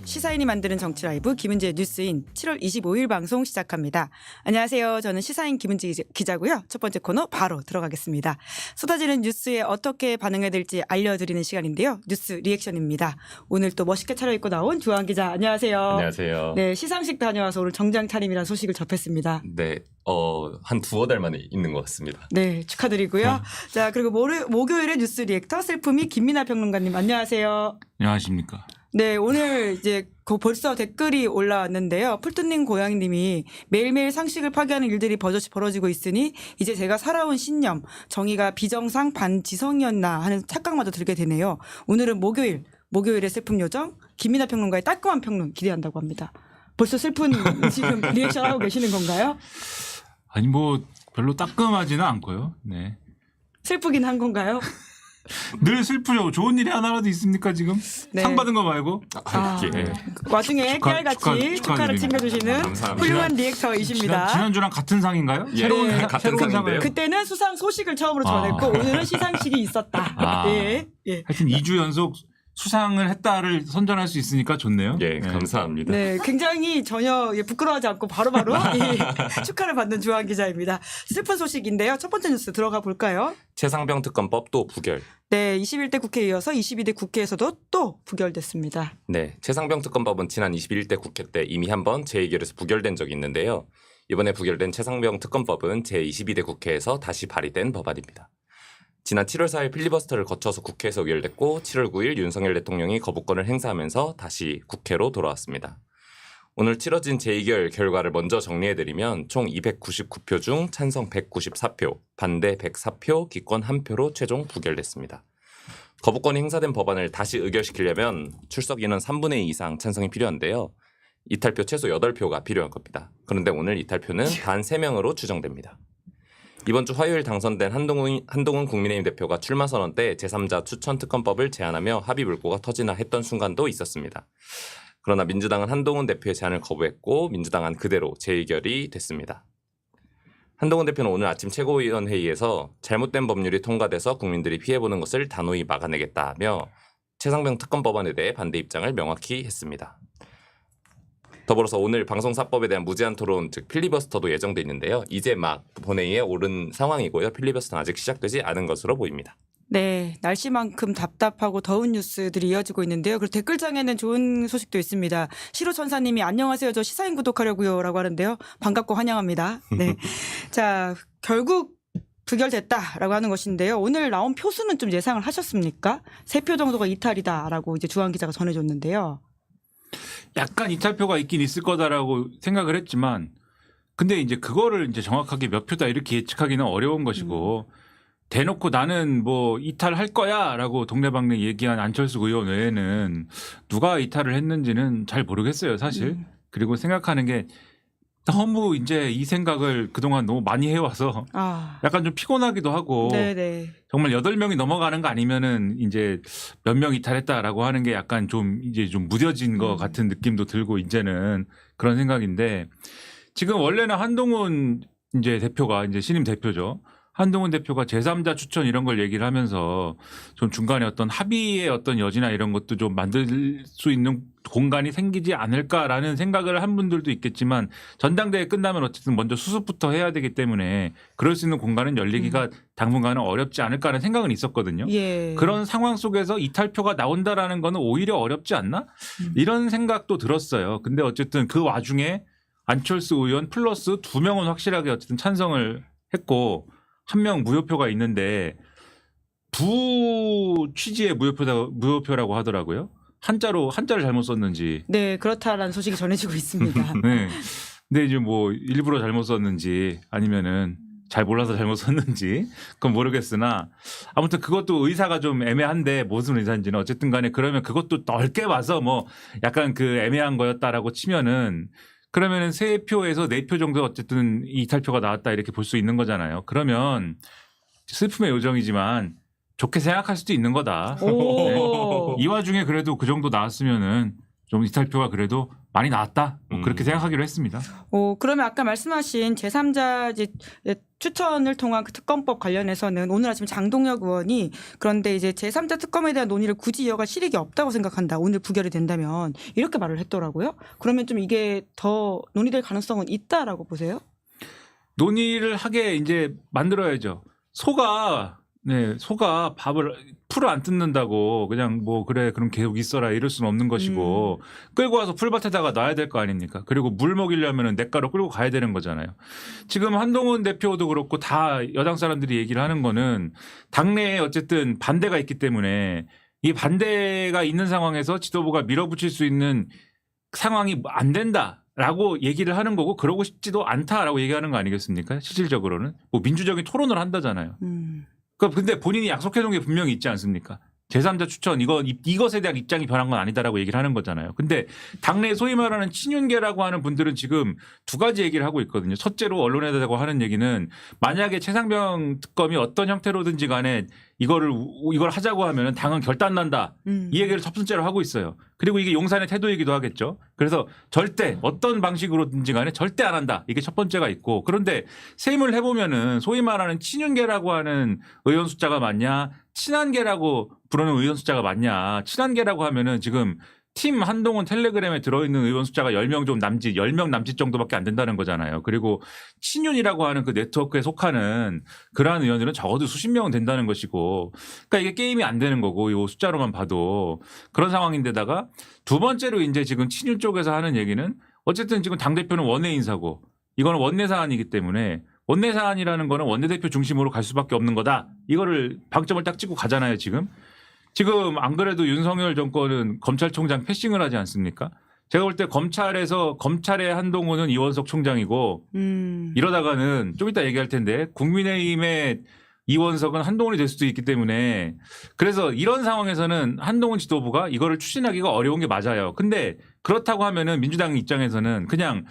시사인이 만드는 정치 라이브 김은지의 뉴스인 7월 25일 방송 시작합니다. 안녕하세요. 저는 시사인 김은지 기자고요. 첫 번째 코너 바로 들어가겠습니다. 쏟아지는 뉴스에 어떻게 반응해야 될지 알려드리는 시간인데요. 뉴스 리액션입니다. 오늘 또 멋있게 차려입고 나온 주한 기자 안녕하세요. 안녕하세요. 네, 시상식 다녀와서 오늘 정장 차림이라는 소식을 접했습니다. 네, 한 두어 달 만에 있는 것 같습니다. 네, 축하드리고요. 자, 그리고 목요일에 뉴스 리액터 슬픔이 김민아 평론가님 안녕하세요. 안녕하십니까. 네, 오늘 이제 벌써 댓글이 올라왔는데요. 풀뜯는 고양이님이 매일매일 상식을 파괴하는 일들이 버젓이 벌어지고 있으니 이제 제가 살아온 신념, 정의가 비정상 반지성이었나 하는 착각마저 들게 되네요. 오늘은 목요일의 슬픔 요정 김민아 평론가의 따끔한 평론 기대한다고 합니다. 벌써 슬픈 지금 리액션 하고 계시는 건가요? 아니 뭐 별로 따끔하지는 않고요. 네. 슬프긴 한 건가요? 늘 슬프죠. 좋은 일이 하나라도 있습니까 지금? 네. 상 받은 거 말고. 예. 와중에 깨알같이 축하를 챙겨주시는 감사합니다. 훌륭한 리액터이십니다. 지난주랑 같은 상인가요? 예, 같은 상인데요. 그때는 수상 소식을 처음으로 전했고 오늘은 시상식이 있었다. 예. 하여튼 2주 연속 수상을 했다를 선전할 수 있으니까 좋네요. 예, 감사합니다. 네, 굉장히 전혀 부끄러워하지 않고 바로바로 축하를 받는 주한 기자입니다. 슬픈 소식인데요. 첫 번째 뉴스 들어가 볼까요? 최상병 특검법 또 부결. 네, 21대 국회에 이어서 22대 국회에서도 또 부결됐습니다. 네, 최상병 특검법은 지난 21대 국회 때 이미 한번 재의결에서 부결된 적이 있는데요. 이번에 부결된 최상병 특검법은 제22대 국회에서 다시 발의된 법안입니다. 지난 7월 4일 필리버스터를 거쳐서 국회에서 의결됐고 7월 9일 윤석열 대통령이 거부권을 행사하면서 다시 국회로 돌아왔습니다. 오늘 치러진 제2결 결과를 먼저 정리해드리면 총 299표 중 찬성 194표, 반대 104표, 기권 1표로 최종 부결됐습니다. 거부권이 행사된 법안을 다시 의결시키려면 출석 인원 3분의 2 이상 찬성이 필요한데요. 이탈표 최소 8표가 필요한 겁니다. 그런데 오늘 이탈표는 단 3명으로 추정됩니다. 이번 주 화요일 당선된 한동훈 국민의힘 대표가 출마 선언 때 제3자 추천 특검법을 제안하며 합의 불고가 터지나 했던 순간도 있었습니다. 그러나 민주당은 한동훈 대표의 제안을 거부했고 민주당은 그대로 재의결이 됐습니다. 한동훈 대표는 오늘 아침 최고위원회의에서 잘못된 법률이 통과돼서 국민들이 피해보는 것을 단호히 막아내겠다며 최상병 특검법안에 대해 반대 입장을 명확히 했습니다. 더불어서 오늘 방송사법에 대한 무제한 토론 즉 필리버스터도 예정돼 있는데요. 이제 막 본회의에 오른 상황이고요. 필리버스터는 아직 시작되지 않은 것으로 보입니다. 네, 날씨만큼 답답하고 더운 뉴스들이 이어지고 있는데요. 그리고 댓글장에는 좋은 소식도 있습니다. 시로천사님이 안녕하세요. 저 시사인 구독하려고요. 라고 하는데요. 반갑고 환영합니다. 네, 자 결국 부결됐다라고 하는 것인데요. 오늘 나온 표수는 좀 예상을 하셨습니까? 3표 정도가 이탈이다라고 이제 주한 기자가 전해줬는데요. 약간 이탈표가 있긴 있을 거다라고 생각을 했지만 근데 이제 그거를 이제 정확하게 몇 표다 이렇게 예측하기는 어려운 것이고 대놓고 나는 뭐 이탈할 거야라고 동네방네 얘기한 안철수 의원 외에는 누가 이탈을 했는지는 잘 모르겠어요, 사실. 그리고 생각하는 게 너무 이제 이 생각을 그동안 너무 많이 해와서 약간 좀 피곤하기도 하고 네네. 정말 8명이 넘어가는 거 아니면은 이제 몇 명 이탈했다라고 하는 게 약간 좀 이제 좀 무뎌진 것 같은 느낌도 들고 이제는 그런 생각인데 지금 원래는 한동훈 이제 대표가 이제 신임 대표죠. 한동훈 대표가 제3자 추천 이런 걸 얘기를 하면서 좀 중간에 어떤 합의의 어떤 여지나 이런 것도 좀 만들 수 있는 공간이 생기지 않을까라는 생각을 한 분들도 있겠지만 전당대회 끝나면 어쨌든 먼저 수습부터 해야 되기 때문에 그럴 수 있는 공간은 열리기가 당분간은 어렵지 않을까라는 생각은 있었거든요. 예. 그런 상황 속에서 이탈표가 나온다라는 거는 오히려 어렵지 않나? 이런 생각도 들었어요. 근데 어쨌든 그 와중에 안철수 의원 플러스 2명은 확실하게 어쨌든 찬성을 했고 1명 무효표가 있는데 부 취지의 무효표라고 하더라고요. 한자를 잘못 썼는지. 네, 그렇다라는 소식이 전해지고 있습니다. 네. 근데 이제 뭐 일부러 잘못 썼는지 아니면은 잘 몰라서 잘못 썼는지 그건 모르겠으나 아무튼 그것도 의사가 좀 애매한데 무슨 의사인지는 어쨌든 간에 그러면 그것도 넓게 봐서 뭐 약간 그 애매한 거였다라고 치면은 그러면은 3표에서 4표 정도 어쨌든 이탈표가 나왔다 이렇게 볼 수 있는 거잖아요. 그러면 슬픔의 요정이지만 좋게 생각할 수도 있는 거다. 네. 이 와중에 그래도 그 정도 나왔으면은 좀 이탈표가 그래도 많이 나왔다. 뭐 그렇게 생각하기로 했습니다. 그러면 아까 말씀하신 제3자 이제 추천을 통한 그 특검법 관련해서는 오늘 아침 장동혁 의원이 그런데 이제 제3자 특검에 대한 논의를 굳이 이어갈 실익이 없다고 생각한다. 오늘 부결이 된다면 이렇게 말을 했더라고요. 그러면 좀 이게 더 논의될 가능성은 있다라고 보세요? 논의를 하게 이제 만들어야죠. 소가 풀을 안 뜯는다고 그냥 뭐 그래 그럼 계속 있어라 이럴 수는 없는 것이고 끌고 와서 풀밭에다가 놔야 될 거 아닙니까? 그리고 물 먹이려면은 냇가로 끌고 가야 되는 거잖아요. 지금 한동훈 대표도 그렇고 다 여당 사람들이 얘기를 하는 거는 당내에 어쨌든 반대가 있기 때문에 이 반대가 있는 상황에서 지도부가 밀어붙일 수 있는 상황이 안 된다라고 얘기를 하는 거고 그러고 싶지도 않다라고 얘기하는 거 아니겠습니까? 실질적으로는 뭐 민주적인 토론을 한다잖아요. 근데 본인이 약속해 놓은 게 분명히 있지 않습니까? 제3자 추천 이것에 대한 입장이 변한 건 아니다라고 얘기를 하는 거잖아요. 근데 당내 소위 말하는 친윤계라고 하는 분들은 지금 두 가지 얘기를 하고 있거든요. 첫째로 언론에 대고 하는 얘기는 만약에 최상병 특검이 어떤 형태로든지 간에 이걸 하자고 하면 당은 결단 난다. 이 얘기를 첫 번째로 하고 있어요. 그리고 이게 용산의 태도이기도 하겠죠. 그래서 절대 어떤 방식으로든지 간에 절대 안 한다. 이게 첫 번째가 있고 그런데 세임을 해보면은 소위 말하는 친윤계라고 하는 의원 숫자가 많냐 친한계라고 부르는 의원 숫자가 많냐. 친한계라고 하면은 지금 팀 한동훈 텔레그램에 들어있는 의원 숫자가 10명 좀 남짓, 10명 남짓 정도밖에 안 된다는 거잖아요. 그리고 친윤이라고 하는 그 네트워크에 속하는 그러한 의원들은 적어도 수십 명은 된다는 것이고 그러니까 이게 게임이 안 되는 거고 이 숫자로만 봐도 그런 상황인데다가 두 번째로 이제 지금 친윤 쪽에서 하는 얘기는 어쨌든 지금 당대표는 원내 인사고 이거는 원내 사안이기 때문에 원내 사안이라는 거는 원내대표 중심으로 갈 수밖에 없는 거다. 이거를 방점을 딱 찍고 가잖아요, 지금. 지금 안 그래도 윤석열 정권은 검찰총장 패싱을 하지 않습니까? 제가 볼 때 검찰의 한동훈은 이원석 총장이고 이러다가는 좀 이따 얘기할 텐데 국민의힘의 이원석은 한동훈이 될 수도 있기 때문에 그래서 이런 상황에서는 한동훈 지도부가 이거를 추진하기가 어려운 게 맞아요. 근데 그렇다고 하면은 민주당 입장에서는 그냥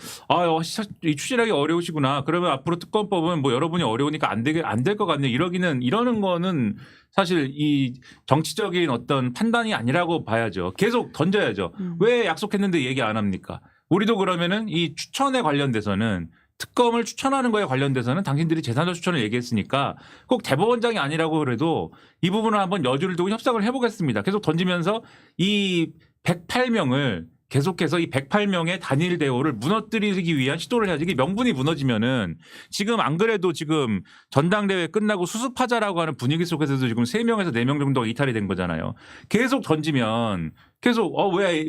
추진하기 어려우시구나. 그러면 앞으로 특검법은 뭐 여러분이 어려우니까 안 될 것 같네. 이러는 거는 사실 이 정치적인 어떤 판단이 아니라고 봐야죠. 계속 던져야죠. 왜 약속했는데 얘기 안 합니까? 우리도 그러면은 이 추천에 관련돼서는 특검을 추천하는 거에 관련돼서는 당신들이 제3자 추천을 얘기했으니까 꼭 대법원장이 아니라고 그래도 이 부분을 한번 여주를 두고 협상을 해보겠습니다. 계속 던지면서 이 108명을 계속해서 이 108명의 단일 대우를 무너뜨리기 위한 시도를 해야지. 이게 명분이 무너지면은 지금 안 그래도 지금 전당대회 끝나고 수습하자라고 하는 분위기 속에서도 지금 3명에서 4명 정도가 이탈이 된 거잖아요. 계속 던지면 계속 왜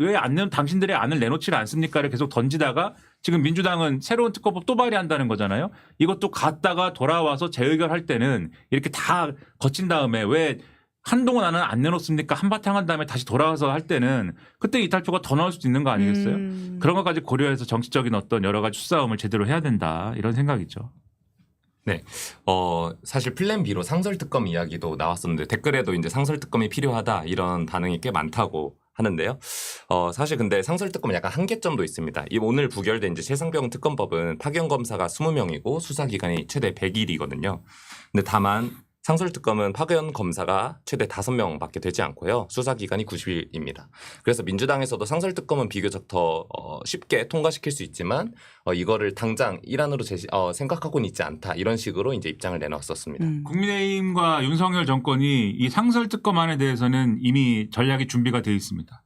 당신들의 안을 내놓지를 않습니까를 계속 던지다가 지금 민주당은 새로운 특검법 또 발의한다는 거잖아요. 이것도 갔다가 돌아와서 재의결할 때는 이렇게 다 거친 다음에 왜 한동훈 안은 안 내놓습니까? 한바탕 한 다음에 다시 돌아와서 할 때는 그때 이탈표가 더 나올 수도 있는 거 아니겠어요? 그런 것까지 고려해서 정치적인 어떤 여러 가지 수싸움을 제대로 해야 된다. 이런 생각이죠. 네. 사실 플랜 B로 상설특검 이야기도 나왔었는데 댓글에도 이제 상설특검이 필요하다 이런 반응이 꽤 많다고 하는데요. 사실 근데 상설특검은 약간 한계점도 있습니다. 이 오늘 부결된 이제 최상병 특검법은 파견검사가 20명이고 수사기간이 최대 100일이거든요. 근데 다만 상설특검은 파견 검사가 최대 5명밖에 되지 않고요. 수사기간이 90일입니다. 그래서 민주당에서도 상설특검은 비교적 더 쉽게 통과시킬 수 있지만 이거를 당장 일환으로 생각하고는 있지 않다. 이런 식으로 이제 입장을 내놨었습니다. 국민의힘과 윤석열 정권이 이 상설특검안에 대해서는 이미 전략이 준비가 되어 있습니다.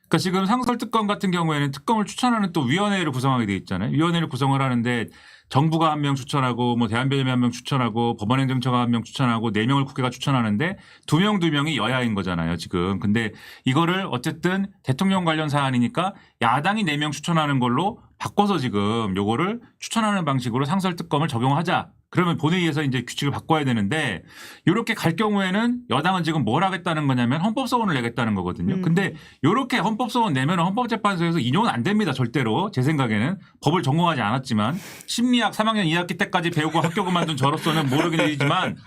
그러니까 지금 상설특검 같은 경우에는 특검을 추천하는 또 위원회를 구성하게 돼 있잖아요. 위원회를 구성을 하는데 정부가 1명 추천하고 뭐 대한변협이 1명 추천하고 법원행정처가 1명 추천하고 4명을 국회가 추천하는데 2명이 여야인 거잖아요, 지금. 근데 이거를 어쨌든 대통령 관련 사안이니까 야당이 4명 추천하는 걸로 바꿔서 지금 요거를 추천하는 방식으로 상설특검을 적용하자. 그러면 본회의에서 이제 규칙을 바꿔야 되는데 이렇게 갈 경우에는 여당은 지금 뭘 하겠다는 거냐면 헌법소원을 내겠다는 거거든요. 근데 이렇게 헌법소원 내면 헌법재판소에서 인용은 안 됩니다. 절대로. 제 생각에는. 법을 전공하지 않았지만 심리학 3학년 2학기 때까지 배우고 학교 그만둔 저로서는 모르긴 일이지만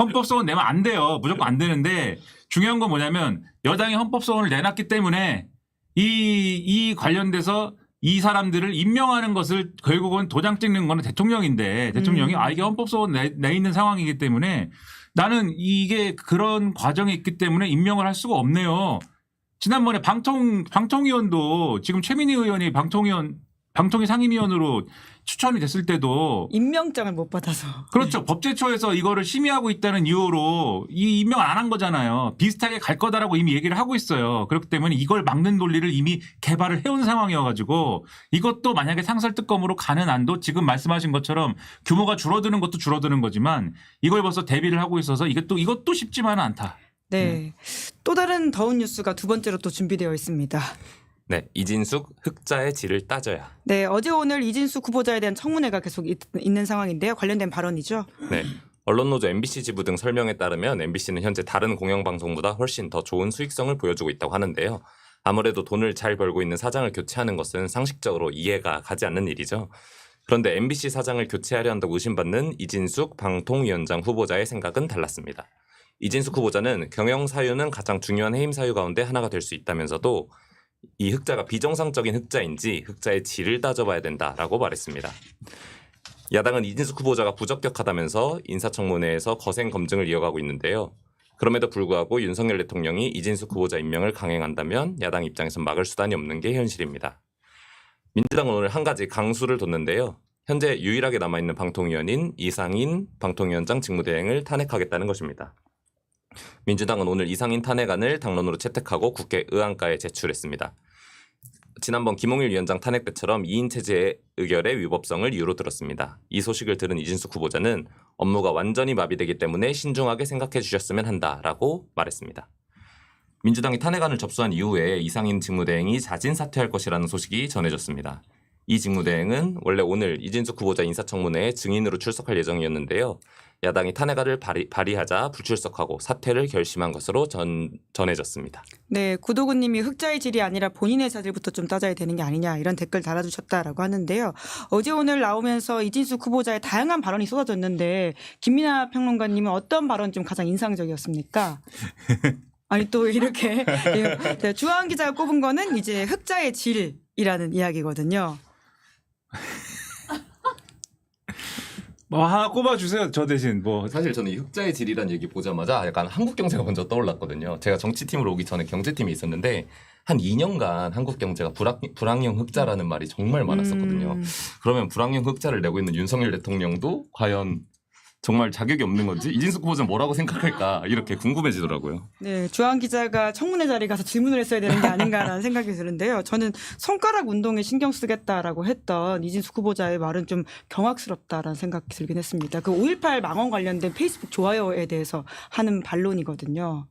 헌법소원 내면 안 돼요. 무조건 안 되는데 중요한 건 뭐냐면 여당이 헌법소원을 내놨기 때문에 이 관련돼서 이 사람들을 임명하는 것을 결국은 도장 찍는 거는 대통령인데 대통령이 이게 헌법소원 내 있는 상황이기 때문에 나는 이게 그런 과정이 있기 때문에 임명을 할 수가 없네요. 지난번에 방통위원도 지금 최민희 의원이 방통위 상임위원으로 추천이 됐을 때도 임명장을 못 받아서. 그렇죠. 법제처에서 이거를 심의하고 있다는 이유로 이 임명을 안 한 거잖아요. 비슷하게 갈 거다라고 이미 얘기를 하고 있어요. 그렇기 때문에 이걸 막는 논리를 이미 개발을 해온 상황이어가지고 이것도 만약에 상설특검으로 가는 안도 지금 말씀하신 것처럼 규모가 줄어드는 것도 줄어드는 거지만 이걸 벌써 대비를 하고 있어서 이것도 쉽지만은 않다. 네. 또 다른 더운 뉴스가 두 번째로 또 준비되어 있습니다. 네, 이진숙 흑자의 질을 따져야. 네, 어제 오늘 이진숙 후보자에 대한 청문회가 계속 있는 상황인데요. 관련된 발언이죠. 네. 언론노조 MBC 지부 등 설명에 따르면 MBC는 현재 다른 공영방송보다 훨씬 더 좋은 수익성을 보여주고 있다고 하는데요. 아무래도 돈을 잘 벌고 있는 사장을 교체하는 것은 상식적으로 이해가 가지 않는 일이죠. 그런데 MBC 사장을 교체하려 한다고 의심받는 이진숙 방통위원장 후보자의 생각은 달랐습니다. 이진숙 후보자는 경영 사유는 가장 중요한 해임 사유 가운데 하나가 될 수 있다면서도 이 흑자가 비정상적인 흑자인지 흑자의 질을 따져봐야 된다라고 말했습니다. 야당은 이진숙 후보자가 부적격하다면서 인사청문회에서 거센 검증을 이어가고 있는데요. 그럼에도 불구하고 윤석열 대통령이 이진숙 후보자 임명을 강행한다면 야당 입장에선 막을 수단이 없는 게 현실입니다. 민주당은 오늘 한 가지 강수를 뒀는데요. 현재 유일하게 남아있는 방통위원인 이상인 방통위원장 직무대행을 탄핵하겠다는 것입니다. 민주당은 오늘 이상인 탄핵안을 당론으로 채택하고 국회 의안가에 제출했습니다. 지난번 김홍일 위원장 탄핵 때처럼 2인 체제 의결의 위법성을 이유로 들었습니다. 이 소식을 들은 이진숙 후보자는 업무가 완전히 마비되기 때문에 신중하게 생각해 주셨으면 한다라고 말했습니다. 민주당이 탄핵안을 접수한 이후에 이상인 직무대행이 자진 사퇴할 것이라는 소식이 전해졌습니다. 이 직무대행은 원래 오늘 이진숙 후보자 인사청문회에 증인으로 출석할 예정이었는데요. 야당이 탄핵안을 발의하자 불출석하고 사퇴를 결심한 것으로 전해졌습니다. 네, 구도구님이 흑자의 질이 아니라 본인의 자질부터 좀 따져야 되는 게 아니냐 이런 댓글 달아주셨다라고 하는데요. 어제 오늘 나오면서 이진숙 후보자의 다양한 발언이 쏟아졌는데 김민아 평론가님은 어떤 발언이 좀 가장 인상적이었습니까? 아니 또 이렇게 네, 주한 기자가 꼽은 거는 이제 흑자의 질이라는 이야기거든요. 뭐 하나 꼽아주세요. 저 대신 뭐 사실 저는 이 흑자의 질이라는 얘기 보자마자 약간 한국 경제가 먼저 떠올랐거든요. 제가 정치팀으로 오기 전에 경제팀에 있었는데 한 2년간 한국 경제가 불황형 흑자라는 말이 정말 많았었거든요. 그러면 불황형 흑자를 내고 있는 윤석열 대통령도 과연 정말 자격이 없는 건지 이진숙 후보자는 뭐라고 생각할까 이렇게 궁금해지더라고요. 네, 주한 기자가 청문회 자리에 가서 질문을 했어야 되는 게 아닌가라는 생각이 드는데요. 저는 손가락 운동에 신경 쓰겠다라고 했던 이진숙 후보자의 말은 좀 경악스럽다라는 생각이 들긴 했습니다. 그 5.18 망언 관련된 페이스북 좋아요에 대해서 하는 반론이거든요.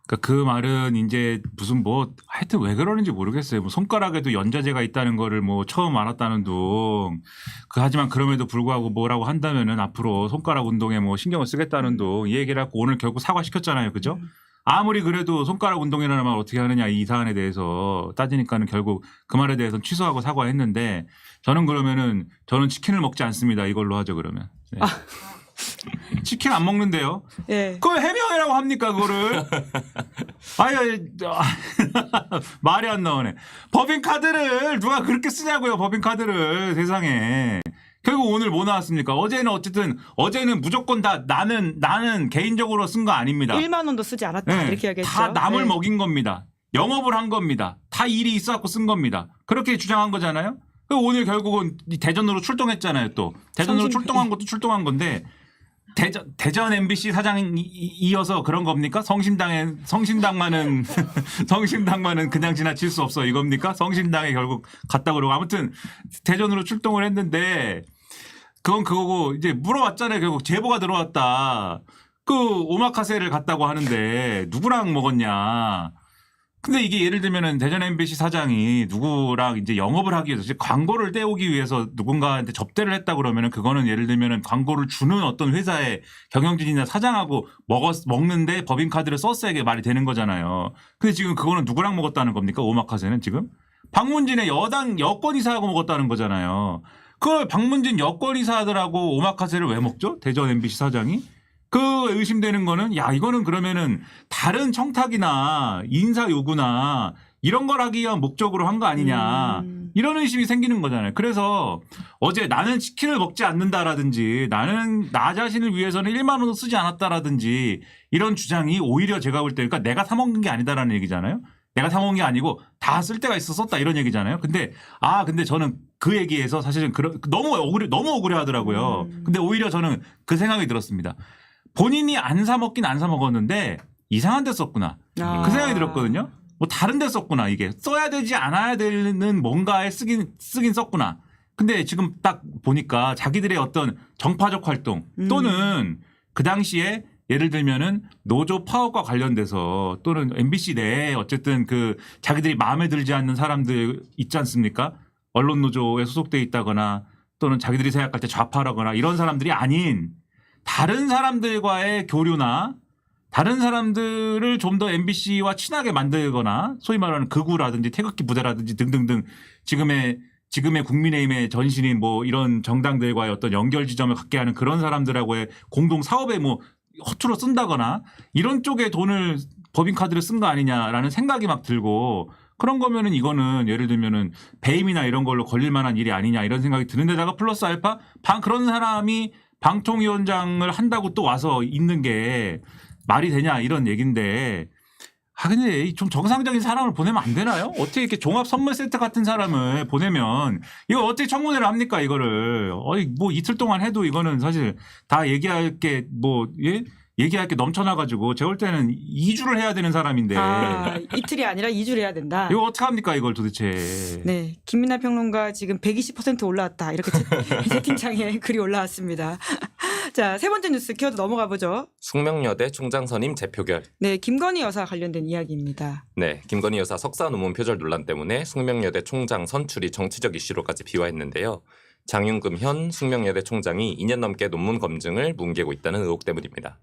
그러니까 그 말은 이제 무슨 뭐 하여튼 왜 그러는지 모르겠어요. 뭐 손가락에도 연자제가 있다는 거를 뭐 처음 알았다는 둥. 하지만 그럼에도 불구하고 뭐라고 한다면은 앞으로 손가락 운동에 뭐 신경을 쓰겠다는 둥. 이 얘기를 하고 오늘 결국 사과시켰잖아요. 그죠? 아무리 그래도 손가락 운동이라는 말 어떻게 하느냐 이 사안에 대해서 따지니까는 결국 그 말에 대해서는 취소하고 사과했는데 저는 그러면은 저는 치킨을 먹지 않습니다. 이걸로 하죠 그러면. 네. 치킨 안 먹는데요. 예. 그걸 해명이라고 합니까 그거를? 아유 말이 안 나오네. 법인카드를 누가 그렇게 쓰냐고요. 법인카드를 세상에. 결국 오늘 뭐 나왔습니까? 어제는 무조건 다 나는 개인적으로 쓴 거 아닙니다. 1만 원도 쓰지 않았다 네, 이렇게 이야기했죠. 다 남을 네. 먹인 겁니다. 영업을 한 겁니다. 다 일이 있어갖고 쓴 겁니다. 그렇게 주장한 거잖아요. 오늘 결국은 대전으로 출동했잖아요. 또 대전으로 출동한 것도 출동한 건데 대전 MBC 사장이 이어서 그런 겁니까? 성심당만은 그냥 지나칠 수 없어 이겁니까? 성심당에 결국 갔다 그러고 아무튼 대전으로 출동을 했는데 그건 그거고 이제 물어봤잖아요. 결국 제보가 들어왔다. 그 오마카세를 갔다고 하는데 누구랑 먹었냐? 근데 이게 예를 들면은 대전 MBC 사장이 누구랑 이제 영업을 하기 위해서 광고를 떼오기 위해서 누군가한테 접대를 했다 그러면은 그거는 예를 들면은 광고를 주는 어떤 회사의 경영진이나 사장하고 먹는데 법인카드를 썼어야 말이 되는 거잖아요. 근데 지금 그거는 누구랑 먹었다는 겁니까? 오마카세는 지금? 박문진의 여권이사하고 먹었다는 거잖아요. 그걸 박문진 여권이사들하고 오마카세를 왜 먹죠? 대전 MBC 사장이? 그 의심되는 거는 야 이거는 그러면은 다른 청탁이나 인사 요구나 이런 걸 하기 위한 목적으로 한 거 아니냐 이런 의심이 생기는 거잖아요. 그래서 어제 나는 치킨을 먹지 않는다라든지 나는 나 자신을 위해서는 1만 원도 쓰지 않았다라든지 이런 주장이 오히려 제가 볼 때 그러니까 내가 사 먹는 게 아니다라는 얘기잖아요. 내가 사 먹은 게 아니고 다 쓸 데가 있어 썼다 이런 얘기잖아요. 근데 저는 그 얘기에서 사실은 너무 억울해 하더라고요. 근데 오히려 저는 그 생각이 들었습니다. 본인이 안 사 먹긴 안 사 먹었는데 이상한 데 썼구나. 그 생각이 들었거든요. 뭐 다른 데 썼구나. 이게 써야 되지 않아야 되는 뭔가에 쓰긴 썼구나. 근데 지금 딱 보니까 자기들의 어떤 정파적 활동 또는 그 당시에 예를 들면은 노조 파업과 관련돼서 또는 MBC 내에 어쨌든 그 자기들이 마음에 들지 않는 사람들 있지 않습니까? 언론 노조에 소속돼 있다거나 또는 자기들이 생각할 때 좌파라거나 이런 사람들이 아닌 다른 사람들과의 교류나 다른 사람들을 좀 더 MBC와 친하게 만들거나 소위 말하는 극우라든지 태극기 부대라든지 등등등 지금의 국민의힘의 전신인 뭐 이런 정당들과의 어떤 연결 지점을 갖게 하는 그런 사람들하고의 공동 사업에 뭐 허투루 쓴다거나 이런 쪽에 돈을 법인카드를 쓴 거 아니냐라는 생각이 막 들고 그런 거면은 이거는 예를 들면은 배임이나 이런 걸로 걸릴 만한 일이 아니냐 이런 생각이 드는데다가 플러스 알파 그런 사람이 방통위원장을 한다고 또 와서 있는 게 말이 되냐 이런 얘기인데 근데 좀 정상적인 사람을 보내면 안 되나요? 어떻게 이렇게 종합 선물 세트 같은 사람을 보내면 이거 어떻게 청문회를 합니까 이거를 뭐 이틀 동안 해도 이거는 사실 다 얘기할 게 얘기할 게 넘쳐나가지고 제가 볼 때는 2주를 해야 되는 사람인데 이틀이 아니라 2주를 해야 된다. 이거 어떻게 합니까 이걸 도대체. 네, 김민하 평론가 지금 120% 올라왔다 이렇게 채팅창에 글이 올라왔습니다. 자, 세 번째 뉴스 키워드 넘어가 보죠. 숙명여대 총장 선임 재표결. 네, 김건희 여사 관련된 이야기입니다. 네, 김건희 여사 석사 논문 표절 논란 때문에 숙명여대 총장 선출이 정치적 이슈로까지 비화했는데요. 장윤금 현 숙명여대 총장이 2년 넘게 논문 검증을 뭉개고 있다는 의혹 때문입니다.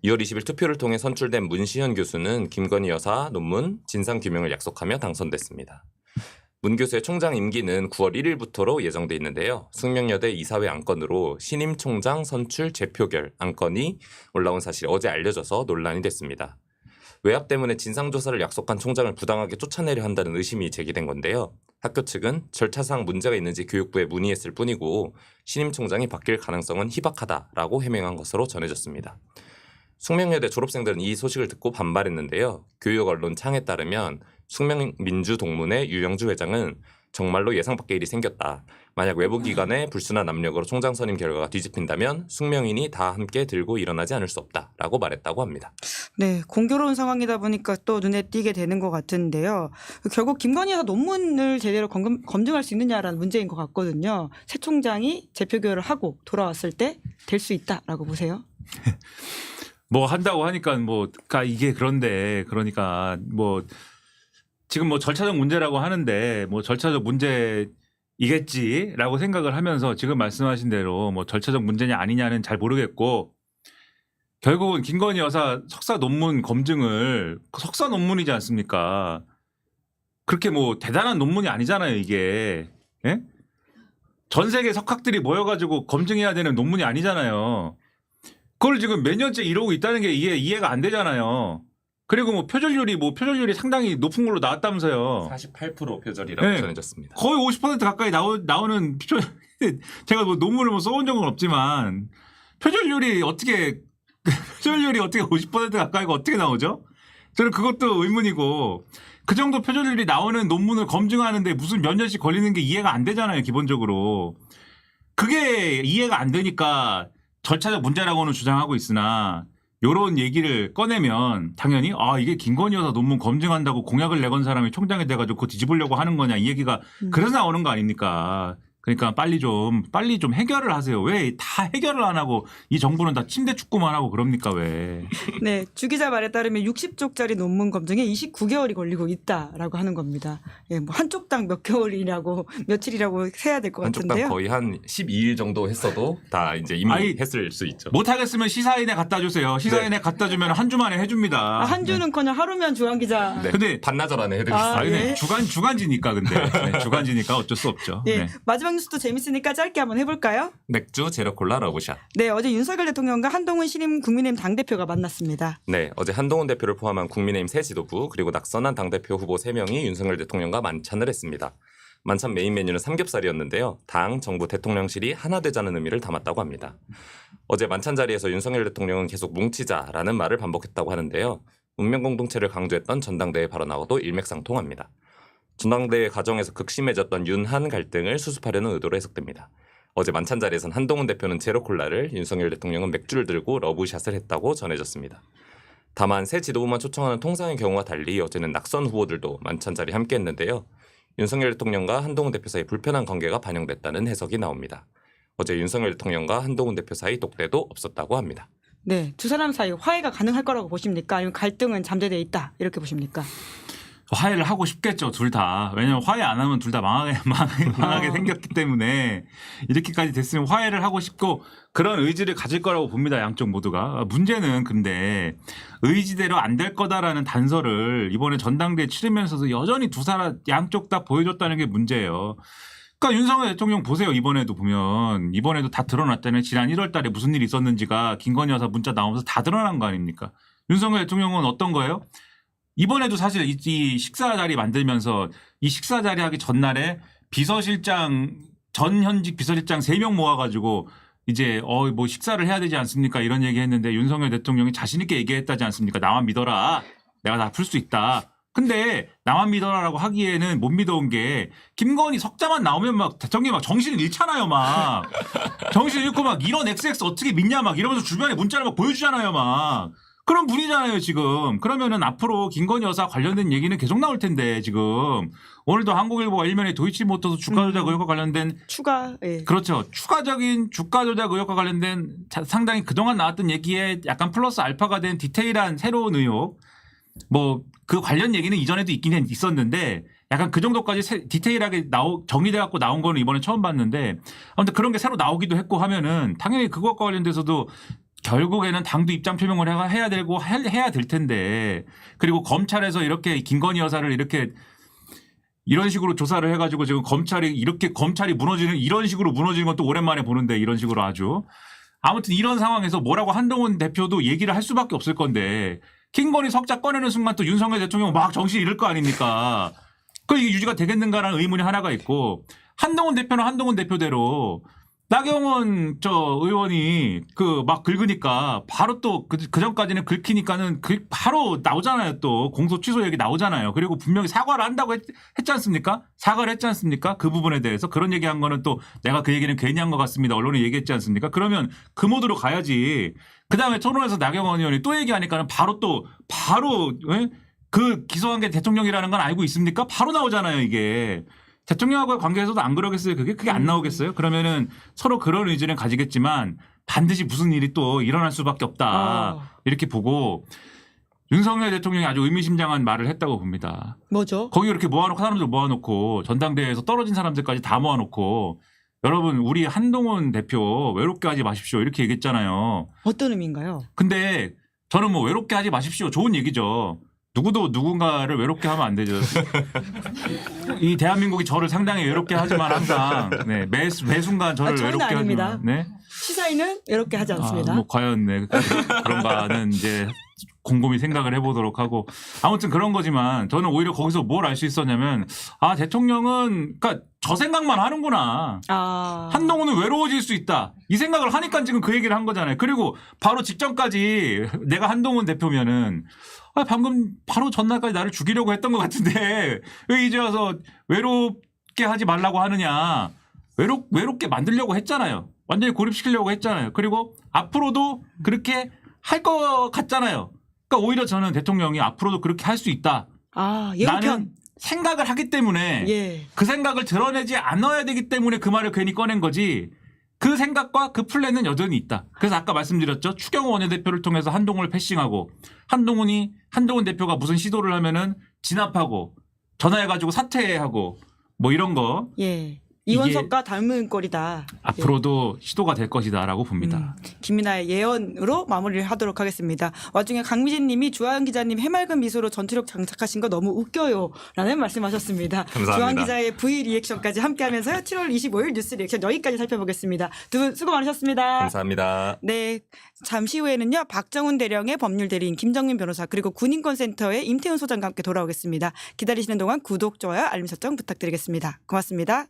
2월 20일 투표를 통해 선출된 문시현 교수는 김건희 여사 논문 진상규명을 약속하며 당선됐습니다. 문 교수의 총장 임기는 9월 1일부터로 예정돼 있는데요. 숙명여대 이사회 안건으로 신임 총장 선출 재표결 안건이 올라온 사실이 어제 알려져서 논란이 됐습니다. 외압 때문에 진상조사를 약속한 총장을 부당하게 쫓아내려 한다는 의심이 제기된 건데요. 학교 측은 절차상 문제가 있는지 교육부에 문의했을 뿐이고 신임 총장이 바뀔 가능성은 희박하다라고 해명한 것으로 전해졌습니다. 숙명여대 졸업생들은 이 소식을 듣고 반발했는데요. 교육 언론 창에 따르면 숙명민주동문회 유영주 회장은 정말로 예상 밖의 일이 생겼다. 만약 외부 기관의 불순한 압력으로 총장 선임 결과가 뒤집힌다면 숙명인이 다 함께 들고 일어나지 않을 수 없다라고 말했다고 합니다. 네, 공교로운 상황이다 보니까 또 눈에 띄게 되는 것 같은데요. 결국 김건희 여사 논문을 제대로 검증할 수 있느냐라는 문제인 것 같거든요. 새 총장이 재표결을 하고 돌아왔을 때 될 수 있다라고 보세요. 뭐 한다고 하니까 이게 그런데 그러니까 지금 절차적 문제라고 하는데 절차적 문제이겠지라고 생각을 하면서 지금 말씀하신 대로 절차적 문제냐 아니냐는 잘 모르겠고 결국은 김건희 여사 석사 논문 검증을 석사 논문이지 않습니까? 그렇게 대단한 논문이 아니잖아요 이게. 예? 전 세계 석학들이 모여가지고 검증해야 되는 논문이 아니잖아요. 그걸 지금 몇 년째 이러고 있다는 게 이해가 안 되잖아요. 그리고 표절률이 상당히 높은 걸로 나왔다면서요. 48% 표절이라고 네. 전해졌습니다. 거의 50% 가까이 나오는 제가 논문을 써온 적은 없지만 표절률이 어떻게 50% 가까이가 어떻게 나오죠? 저는 그것도 의문이고 그 정도 표절률이 나오는 논문을 검증하는데 무슨 몇 년씩 걸리는 게 이해가 안 되잖아요. 기본적으로. 그게 이해가 안 되니까 절차적 문제라고는 주장하고 있으나 요런 얘기를 꺼내면 당연히 이게 김건희 여사 논문 검증한다고 공약을 내건 사람이 총장이 돼가지고 그거 뒤집으려고 하는 거냐 이 얘기가 그래서 나오는 거 아닙니까? 그러니까 빨리 좀 해결을 하세요. 왜 다 해결을 안 하고 이 정부는 다 침대 축구만 하고 그럽니까 왜? 네, 주 기자 말에 따르면 60쪽짜리 논문 검증에 29개월이 걸리고 있다라고 하는 겁니다. 예, 한쪽당 몇 개월이라고 며칠이라고 세야 될 것 같은데요. 한쪽당 거의 한 12일 정도 했어도 다 이제 이미 했을 수 있죠. 못하겠으면 시사인에 갖다 주세요. 시사인에 갖다 주면 한 주 만에 해줍니다. 한 주는커녕 하루면 주한 기자. 네. 근데 반나절 안에 해드리겠습니다. 예. 주간지니까 주간지니까 어쩔 수 없죠. 예, 네. 마지막 뉴스도 재밌으니까 짧게 한번 해볼까요? 맥주 제로콜라 러브샷. 네, 어제 윤석열 대통령과 한동훈 신임 국민의힘 당대표가 만났습니다. 네, 어제 한동훈 대표를 포함한 국민의힘 새 지도부 그리고 낙선한 당대표 후보 3명이 윤석열 대통령과 만찬을 했습니다. 만찬 메인 메뉴는 삼겹살이었는데요. 당, 정부, 대통령실이 하나 되자는 의미를 담았다고 합니다. 어제 만찬 자리에서 윤석열 대통령은 계속 뭉치자라는 말을 반복했다고 하는데요. 문명 공동체를 강조했던 전당대회 발언하고도 일맥상통합니다. 전당대회 과정에서 극심해졌던 윤한 갈등을 수습하려는 의도로 해석됩니다. 어제 만찬 자리에선 한동훈 대표는 제로콜라를, 윤석열 대통령은 맥주를 들고 러브샷을 했다고 전해졌습니다. 다만 새 지도부만 초청하는 통상의 경우와 달리 어제는 낙선 후보들도 만찬 자리에 함께했는데요. 윤석열 대통령과 한동훈 대표 사이 불편한 관계가 반영됐다는 해석이 나옵니다. 어제 윤석열 대통령과 한동훈 대표 사이 독대도 없었다고 합니다. 네, 두 사람 사이 화해가 가능할 거라고 보십니까? 아니면 갈등은 잠재돼 있다 이렇게 보십니까? 화해를 하고 싶겠죠, 둘 다. 왜냐면 화해 안 하면 둘 다 망하게 생겼기 때문에 이렇게까지 됐으면 화해를 하고 싶고 그런 의지를 가질 거라고 봅니다, 양쪽 모두가. 문제는 근데 의지대로 안 될 거다라는 단서를 이번에 전당대회 치르면서도 여전히 두 사람 양쪽 다 보여줬다는 게 문제예요. 그러니까 윤석열 대통령 보세요. 이번에도 보면 이번에도 다 드러났잖아요. 지난 1월 달에 무슨 일이 있었는지가 김건희 여사 문자 나오면서 다 드러난 거 아닙니까? 윤석열 대통령은 어떤 거예요? 이번에도 사실 이 식사 자리 만들면서 이 식사 자리 하기 전날에 비서실장 전 현직 비서실장 3명 모아가지고 이제 뭐 식사를 해야 되지 않습니까? 이런 얘기했는데 윤석열 대통령이 자신 있게 얘기했다지 않습니까? 나만 믿어라. 내가 다 풀 수 있다. 근데 나만 믿어라라고 하기에는 못 믿어온 게 김건희 석자만 나오면 막 대통령이 막 정신을 잃잖아요. 막 정신을 잃고 막 이런 XX 어떻게 믿냐 막 이러면서 주변에 문자를 막 보여주잖아요. 막 그런 분이잖아요 지금. 그러면은 앞으로 김건희 여사 관련된 얘기는 계속 나올 텐데 지금 오늘도 한국일보가 일면에 도이치모터스 주가 조작 의혹과 관련된 추가 예. 그렇죠. 추가적인 주가 조작 의혹과 관련된 상당히 그동안 나왔던 얘기에 약간 플러스 알파가 된 디테일한 새로운 의혹 뭐 그 관련 얘기는 이전에도 있긴 있었는데 약간 그 정도까지 디테일하게 정리돼 갖고 나온 거는 이번에 처음 봤는데 아무튼 그런 게 새로 나오기도 했고 하면은 당연히 그것과 관련돼서도 결국에는 당도 입장 표명을 해야 되고 해야 될 텐데 그리고 검찰에서 이렇게 김건희 여사를 이렇게 이런 식으로 조사를 해가지고 지금 검찰이 무너지는 이런 식으로 무너지는 건 또 오랜만에 보는데 이런 식으로 아주 아무튼 이런 상황에서 뭐라고 한동훈 대표도 얘기를 할 수밖에 없을 건데 김건희 석자 꺼내는 순간 또 윤석열 대통령 막 정신 잃을 거 아닙니까? 그 이게 유지가 되겠는가라는 의문이 하나가 있고 한동훈 대표는 한동훈 대표대로 나경원 의원이 막 긁으니까 바로 또 그 전까지는 긁히니까는 바로 나오잖아요. 또 공소 취소 얘기 나오잖아요. 그리고 분명히 사과를 한다고 했지 않습니까? 사과를 했지 않습니까? 그 부분에 대해서 그런 얘기한 거는 또 내가 그 얘기는 괜히 한 것 같습니다. 언론에 얘기했지 않습니까? 그러면 그 모드로 가야지. 그다음에 토론에서 나경원 의원이 또 얘기하니까는 바로 그 기소한 게 대통령이라는 건 알고 있습니까? 바로 나오잖아요. 이게. 대통령하고의 관계에서도 안 그러겠어요? 그게 안 나오겠어요? 그러면은 서로 그런 의지는 가지겠지만 반드시 무슨 일이 또 일어날 수밖에 없다. 이렇게 보고 윤석열 대통령이 아주 의미심장한 말을 했다고 봅니다. 뭐죠? 거기 이렇게 사람들 모아놓고 전당대회에서 떨어진 사람들까지 다 모아놓고 여러분 우리 한동훈 대표 외롭게 하지 마십시오. 이렇게 얘기했잖아요. 어떤 의미인가요? 근데 저는 뭐 외롭게 하지 마십시오. 좋은 얘기죠. 누구도 누군가를 외롭게 하면 안 되죠. 이 대한민국이 저를 상당히 외롭게 하지만 항상 매 순간 저를 외롭게 아닙니다. 하지만 네? 시사인은 외롭게 하지 않습니다. 뭐 과연 그런가는 이제 곰곰이 생각을 해보도록 하고 아무튼 그런 거지만 저는 오히려 거기서 뭘 알 수 있었냐면 대통령은 그러니까 저 생각만 하는구나. 한동훈은 외로워질 수 있다. 이 생각을 하니까 지금 그 얘기를 한 거잖아요. 그리고 바로 직전까지 내가 한동훈 대표면은 방금 바로 전날까지 나를 죽이려고 했던 것 같은데 왜 이제 와서 외롭게 하지 말라고 하느냐. 외롭게 만들려고 했잖아요. 완전히 고립시키려고 했잖아요. 그리고 앞으로도 그렇게 할 것 같잖아요. 그러니까 오히려 저는 대통령이 앞으로도 그렇게 할 수 있다. 나는 생각을 하기 때문에 그 생각을 드러내지 않아야 되기 때문에 그 말을 괜히 꺼낸 거지. 그 생각과 그 플랜은 여전히 있다. 그래서 아까 말씀드렸죠. 추경호 원내대표를 통해서 한동훈을 패싱하고 한동훈 대표가 무슨 시도를 하면은 진압하고 전화해가지고 사퇴하고 뭐 이런 거. 이원석과 닮은 꼴이다. 앞으로도 시도가 될 것이다라고 봅니다. 김민아의 예언으로 마무리를 하도록 하겠습니다. 와중에 강미진 님이 주하영 기자님 해맑은 미소로 전투력 장착하신 거 너무 웃겨요 라는 말씀하셨습니다. 감사합니다. 주하영 기자의 V 리액션까지 함께하면서요. 7월 25일 뉴스 리액션 여기까지 살펴보겠습니다. 두 분 수고 많으셨습니다. 감사합니다. 네, 잠시 후에는요. 박정훈 대령의 법률 대리인 김정민 변호사 그리고 군인권센터의 임태훈 소장과 함께 돌아오겠습니다. 기다리시는 동안 구독, 좋아요, 알림 설정 부탁드리겠습니다. 고맙습니다.